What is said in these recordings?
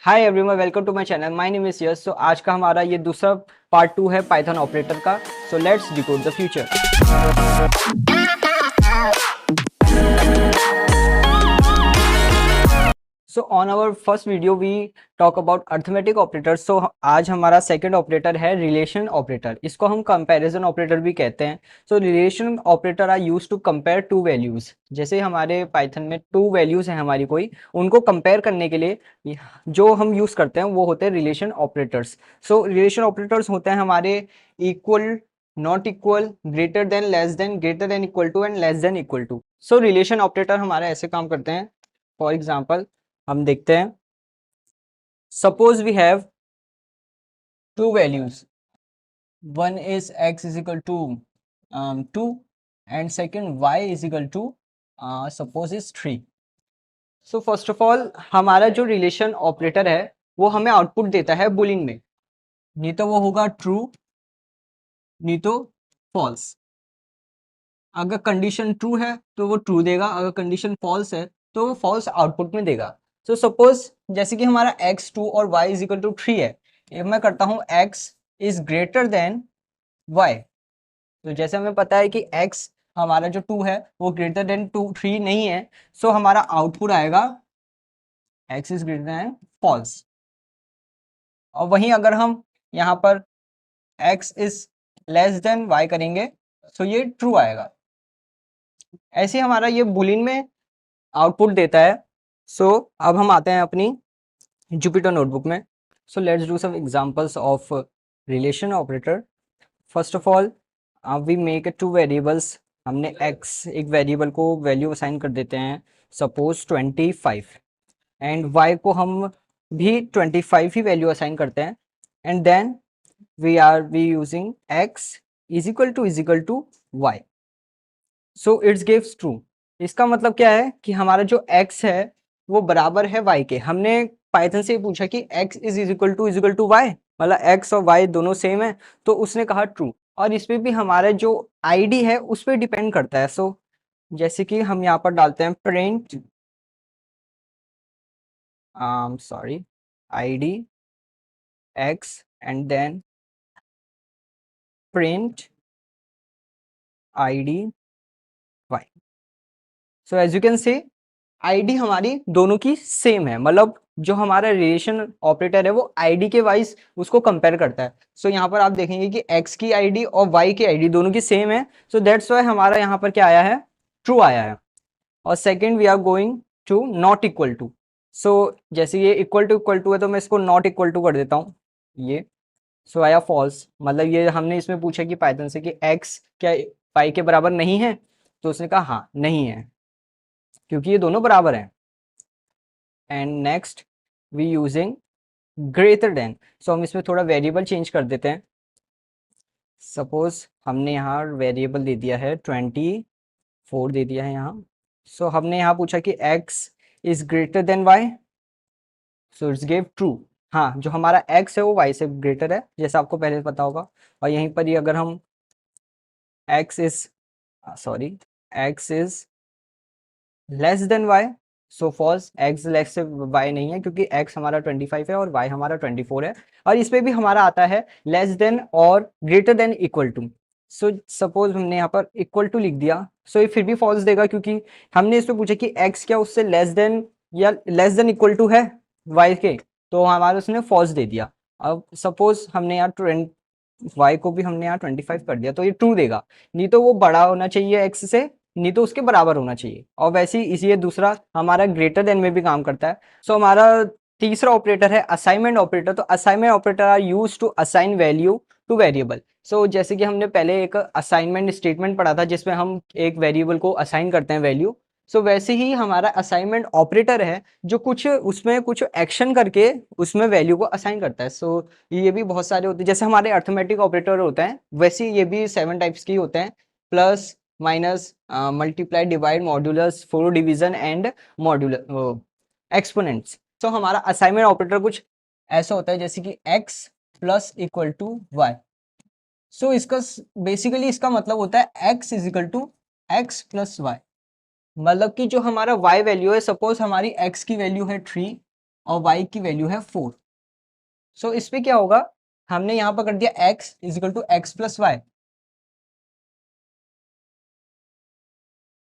Hi everyone, welcome to my channel. My name is Yash. आज का हमारा ये दूसरा पार्ट 2 है पाइथन ऑपरेटर का। So let's decode the future. So on our first video we talk about arithmetic operator. So आज हमारा second operator है रिलेशन ऑपरेटर। इसको हम कंपैरिजन ऑपरेटर भी कहते हैं। So relation operator are use to compare two values. जैसे हमारे पाइथन में टू वैल्यूज हैं हमारी कोई, उनको कंपेयर करने के लिए जो हम यूज करते हैं वो होते हैं relation operators. So relation operators होते हैं हमारे equal, not equal, greater than, greater than equal to and less than equal to. So relation operator हमारे ऐसे काम करते हैं। फॉर एग्जाम्पल हम देखते हैं, suppose we have two values, one is x is equal to 2 and second y is equal to suppose is 3। So first of all हमारा जो रिलेशन ऑपरेटर है वो हमें आउटपुट देता है बुलियन में। नहीं तो वो होगा ट्रू, नहीं तो फॉल्स। अगर कंडीशन ट्रू है तो वो ट्रू देगा, अगर कंडीशन फॉल्स है तो वो फॉल्स आउटपुट में देगा। सो सपोज जैसे कि हमारा x2 और y इज इक्वल टू 3 है, if मैं करता हूँ x is greater then y, तो जैसे हमें पता है कि x हमारा जो 2 है वो ग्रेटर देन 3 नहीं है, सो हमारा आउटपुट आएगा x is greater than false. और वहीं अगर हम यहाँ पर x is less than y करेंगे तो ये ट्रू आएगा। ऐसे हमारा ये बुलियन में आउटपुट देता है। सो अब हम आते हैं अपनी जुपिटर नोटबुक में। So let's do some examples of relation operator. First of all we make two variables. हमने x एक वेरिएबल को वैल्यू असाइन कर देते हैं, सपोज 25, एंड y को हम भी 25 ही वैल्यू असाइन करते हैं, and then we using x is equal to y। So it's gives true. इसका मतलब क्या है कि हमारा जो x है वो बराबर है y के। हमने पाइथन से पूछा कि x is equal to y, मतलब x और y दोनों सेम है, तो उसने कहा ट्रू। और इस पे भी हमारा जो id है उस पर डिपेंड करता है। सो जैसे कि हम यहाँ पर डालते हैं print sorry id x and then print id y। So as you can say ID हमारी दोनों की सेम है, मतलब जो हमारा रिलेशन ऑपरेटर है वो आईडी के वाइज उसको कंपेयर करता है। सो यहाँ पर आप देखेंगे कि एक्स की आईडी और वाई की आईडी दोनों की सेम है, सो दैट्स वाई हमारा यहाँ पर क्या आया है, ट्रू आया है। और second we are going to not equal to. So जैसे ये इक्वल टू है तो मैं इसको नॉट इक्वल टू कर देता हूँ ये। सो आया फॉल्स, मतलब ये हमने इसमें पूछा कि पाइथन से कि एक्स क्या वाई के बराबर नहीं है, तो उसने कहा हाँ नहीं है क्योंकि ये दोनों बराबर हैं। And next we using greater than. So हम इसमें थोड़ा वेरिएबल चेंज कर देते हैं। सपोज हमने यहाँ वेरिएबल दे दिया है 24 दे दिया है यहाँ। सो हमने यहाँ पूछा कि x is greater then y, so it's give true. हाँ, जो हमारा x है वो y से ग्रेटर है, जैसा आपको पहले पता होगा। और यहीं पर ही अगर हम x is x is less than y, so false, x less से y नहीं है क्योंकि x हमारा 25 है और y हमारा 24 है। और इस पे भी हमारा आता है लेस देन और greater than equal to. So suppose हमने यहाँ पर इक्वल टू लिख दिया, सो ये फिर भी फॉल्स देगा क्योंकि हमने इस पे पूछा कि x क्या उससे लेस देन या लेस देन इक्वल टू है y के, तो हमारा उसने फॉल्स दे दिया। अब सपोज हमने यहाँ y को भी हमने यहाँ 25 कर दिया, तो ये ट्रू देगा। नहीं तो वो बड़ा होना चाहिए x से, नहीं तो उसके बराबर होना चाहिए। और वैसे ही इसी दूसरा हमारा ग्रेटर देन में भी काम करता है। सो हमारा तीसरा ऑपरेटर है असाइनमेंट ऑपरेटर। तो assignment operator are use to assign value to variable. So जैसे कि हमने पहले एक असाइनमेंट स्टेटमेंट पढ़ा था जिसमें हम एक वेरिएबल को असाइन करते हैं वैल्यू। सो वैसे ही हमारा असाइनमेंट ऑपरेटर है जो कुछ उसमें कुछ एक्शन करके उसमें वैल्यू को असाइन करता है। सो ये भी बहुत सारे होते हैं, जैसे हमारे अर्थमेटिक ऑपरेटर होते हैं वैसे ये भी 7 टाइप्स के होते हैं, plus, minus, multiply, divide, modulus, four division and modular exponents. तो हमारा असाइनमेंट ऑपरेटर कुछ ऐसा होता है जैसे कि x plus equal to y. So इसका बेसिकली इसका मतलब होता है x is equal to x plus y. मतलब कि जो हमारा y वैल्यू है, सपोज हमारी x की वैल्यू है 3 और y की वैल्यू है 4। सो इस पे क्या होगा, हमने यहाँ पर कर दिया x equal to x plus y.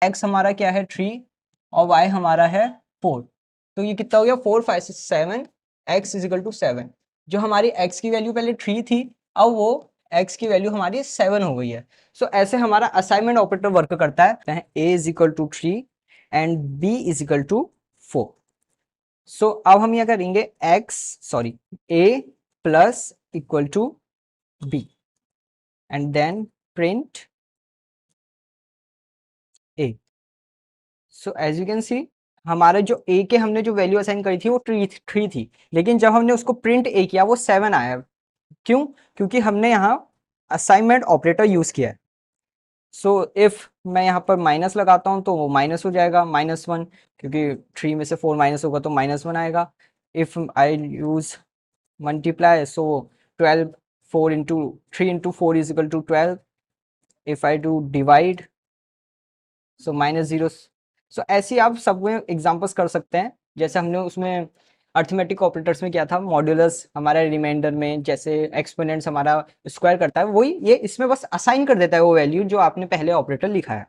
x हमारा क्या है 3 और y हमारा है 4। तो ये कितना हो गया 4 5 6 7, x इजिकल टू 7। जो हमारी x की वैल्यू पहले 3 थी, अब वो x की वैल्यू हमारी 7 हो गई है। सो ऐसे हमारा असाइनमेंट ऑपरेटर वर्क करता है a equal to 3 and b equal to 4। So अब हम यह करेंगे a plus equal to b and then print a। So as you can see हमारा जो a के हमने जो वैल्यू असाइन करी थी वो 3 थी, लेकिन जब हमने उसको प्रिंट a किया वो 7 आया। क्यों? क्योंकि हमने यहाँ असाइनमेंट ऑपरेटर यूज किया है। सो इफ मैं यहाँ पर माइनस लगाता हूँ तो वो माइनस हो जाएगा -1, क्योंकि 3 में से 4 माइनस होगा तो -1 आएगा। If I use multiply, so 12 4 into 3 into 4 is equal to 12। If I do divide, so -0। So ऐसे आप सब में एग्जांपल्स कर सकते हैं, जैसे हमने उसमें अर्थमेटिक ऑपरेटर्स में किया था, मॉड्यूलस हमारा रिमाइंडर में जैसे एक्सपोनेंट्स हमारा स्क्वायर करता है, वही ये इसमें बस असाइन कर देता है वो वैल्यू जो आपने पहले ऑपरेटर लिखा है।